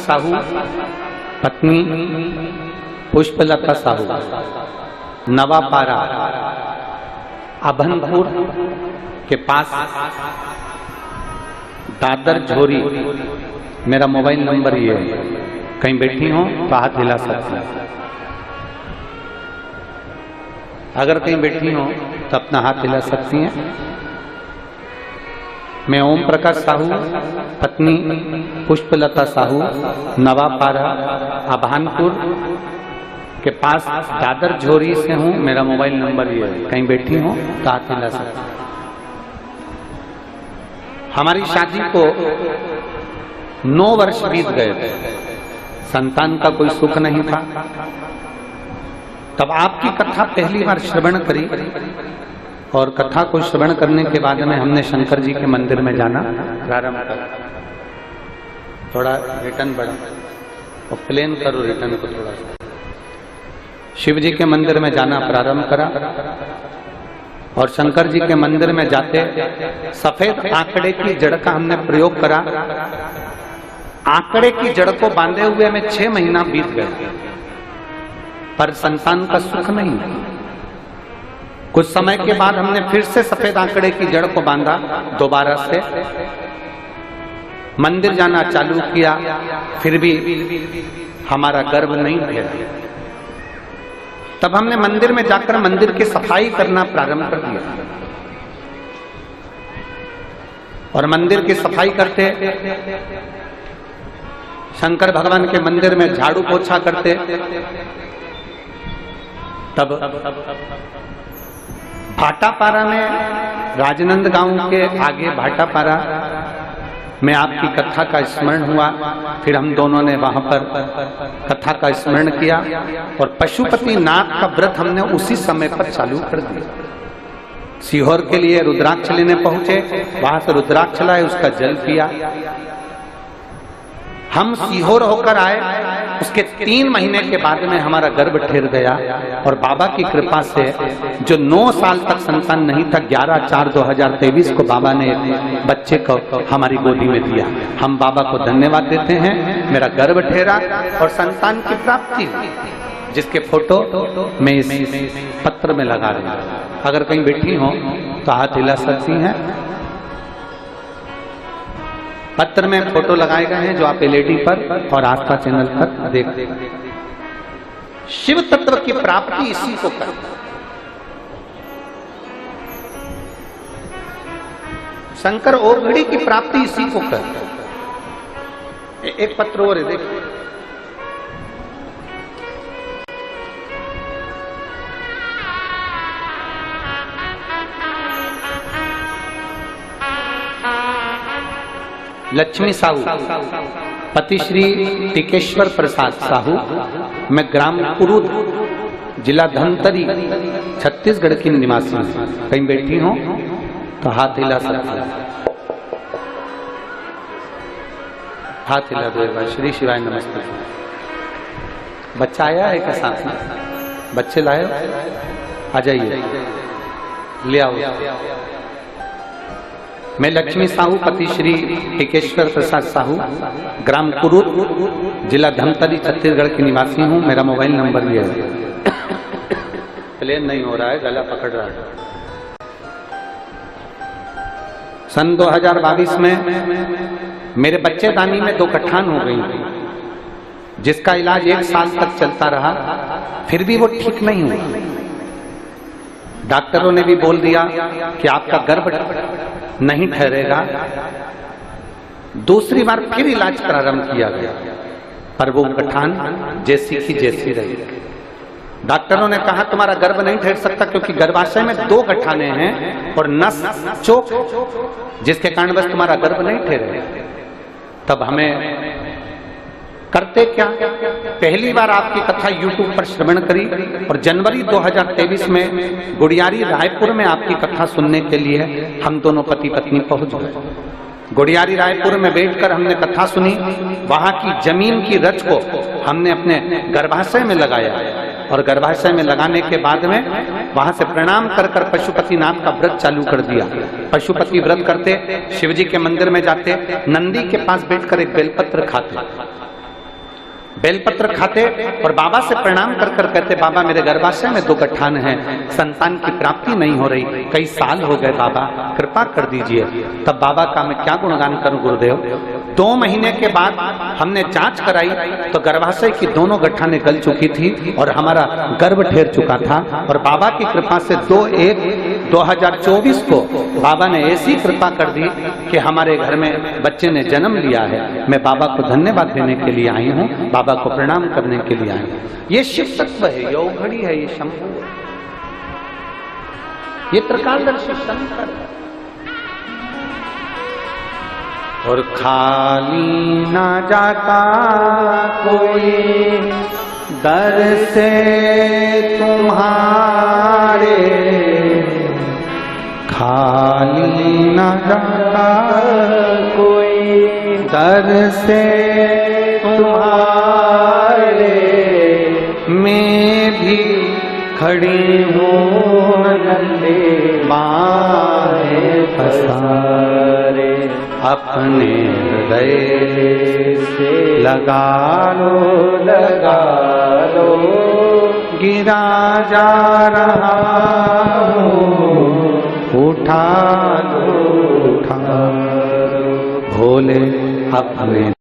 साहू, पत्नी पुष्पलता साहू, नवापारा अभनपुर के पास दादर झोरी। मेरा मोबाइल नंबर ये है, कहीं बैठी हो तो हाथ हिला सकती हैं। अगर कहीं बैठी हो तो अपना हाथ हिला सकती हैं। मैं ओम प्रकाश साहू, पत्नी पुष्पलता साहू, नवापारा अभानपुर के पास दादर झोरी से हूं। मेरा मोबाइल नंबर ये है, कहीं बैठी हो तो हाथ हिला सकती हैं। हमारी शादी को 9 वर्ष बीत गए थे, संतान का कोई सुख नहीं था। तब आपकी कथा पहली बार श्रवण करी और कथा को श्रवण करने के बाद में हमने शंकर जी के मंदिर में जाना प्रारंभ करा। थोड़ा रिटर्न बढ़ा और प्लेन करो रिटर्न को थोड़ा सा। शिव जी के मंदिर में जाना प्रारंभ करा और शंकर जी के मंदिर में जाते सफेद आंकड़े की जड़ का हमने प्रयोग करा। आंकड़े की जड़ को बांधे हुए हमें 6 महीना बीत गए, पर संतान का सुख नहीं। कुछ समय के बाद हमने फिर से सफेद आंकड़े की जड़ को बांधा, दोबारा से मंदिर जाना चालू किया, फिर भी हमारा गर्भ नहीं ठहरा। तब हमने मंदिर में जाकर मंदिर की सफाई करना प्रारंभ कर दिया और मंदिर की सफाई करते शंकर भगवान के मंदिर में झाड़ू पोछा करते। तब भाटापारा में, राजनंद गांव के आगे भाटापारा में आपकी कथा का स्मरण हुआ। फिर हम दोनों ने वहां पर कथा का स्मरण किया और पशुपति नाथ का व्रत हमने उसी समय पर चालू कर दिया। सीहोर के लिए रुद्राक्ष लेने पहुंचे, वहां से रुद्राक्ष लाए, उसका जल पिया। हम सीहोर होकर आए, उसके 3 महीने के बाद में हमारा गर्भ ठहर गया और बाबा की कृपा से जो 9 साल तक संतान नहीं था, 11/4/2023 को बाबा ने एक बच्चे को हमारी गोदी में दिया। हम बाबा को धन्यवाद देते हैं। मेरा गर्भ ठहरा और संतान की प्राप्ति, जिसके फोटो मैं इस पत्र में लगा रही हूं। अगर कहीं बैठी हो तो हाथ हिला सकती हैं। पत्र में फोटो लगाए गए हैं जो आप एलईडी पर और आस्था चैनल पर देख। शिव तत्व की प्राप्ति इसी को कर, शंकर ओघड़ी की प्राप्ति इसी को कर। एक पत्र और है, देखो। लक्ष्मी साहू, पति श्री टिकेश्वर प्रसाद साहू, मैं ग्राम कुरूद, जिला धमतरी, छत्तीसगढ़ की निवासी हूं। कहीं बैठी हो तो हाथ हिला सकते, हाथ हिला दो। श्री शिवाय नमस्ते। बच्चा आया है क्या साथ में? बच्चे लाए? आ जाइए, ले आओ। मैं लक्ष्मी साहू, पति श्री टिकेश्वर प्रसाद साहू, ग्राम कुरूद, जिला धमतरी, छत्तीसगढ़ की निवासी हूं। मेरा मोबाइल नंबर ये है। प्लेन नहीं हो रहा है, गला पकड़ रहा है। सन 2022 में मेरे बच्चेदानी में 2 गठान हो गई, जिसका इलाज 1 साल तक चलता रहा, फिर भी वो ठीक नहीं हुआ। डॉक्टरों ने भी बोल दिया कि आपका गर्भ नहीं ठहरेगा। दूसरी बार फिर इलाज प्रारंभ किया गया, पर वो गठान जैसी की जैसी रही। डॉक्टरों ने कहा तुम्हारा गर्भ नहीं ठहर सकता क्योंकि गर्भाशय में 2 गठाने हैं और नस चोक, जिसके कारण बस तुम्हारा गर्भ नहीं ठहरेगा। तब हमें करते क्या, पहली बार आपकी कथा YouTube पर श्रवण करी और जनवरी 2023 में गुड़ियारी रायपुर में आपकी कथा सुनने के लिए हम दोनों पति पत्नी पहुंच गए। गुड़ियारी रायपुर में बैठकर हमने कथा सुनी। वहां की जमीन की रच को हमने अपने गर्भाशय में लगाया और गर्भाशय में लगाने के बाद में वहां से प्रणाम कर कर पशुपति नाथ का व्रत चालू कर दिया। पशुपति व्रत करते, शिवजी के मंदिर में जाते, नंदी के पास बैठकर एक बेलपत्र खाते बेलपत्र खाते और बाबा से प्रणाम कर कर कहते, बाबा मेरे गर्भाशय में 2 गठान हैं, संतान की प्राप्ति नहीं हो रही, कई साल हो गए, बाबा कृपा कर दीजिए। तब बाबा का मैं क्या गुणगान करूं गुरुदेव। 2 महीने के बाद हमने जांच कराई तो गर्भाशय की दोनों गठाने गल चुकी थी और हमारा गर्भ ठहर चुका था। और बाबा की कृपा से 2/1/2024 को बाबा ने ऐसी कृपा कर दी कि हमारे घर में बच्चे ने जन्म लिया है। मैं बाबा को धन्यवाद देने के लिए आई हूँ, बाबा को प्रणाम करने के लिए आई हूँ। ये शिव तत्व है, ये औघड़ी है, ये शंभु है, ये त्रिकालदर्शी शंकर है। और खाली ना जाता कोई दर से तुम्हारे, खाली ना जाता कोई दर से तुम्हारे, मैं भी खड़ी हूँ नंदे बाहें पसारे, अपने हृदय से लगा लो गिरा जा रहा हूँ, उठा लो भोले अपने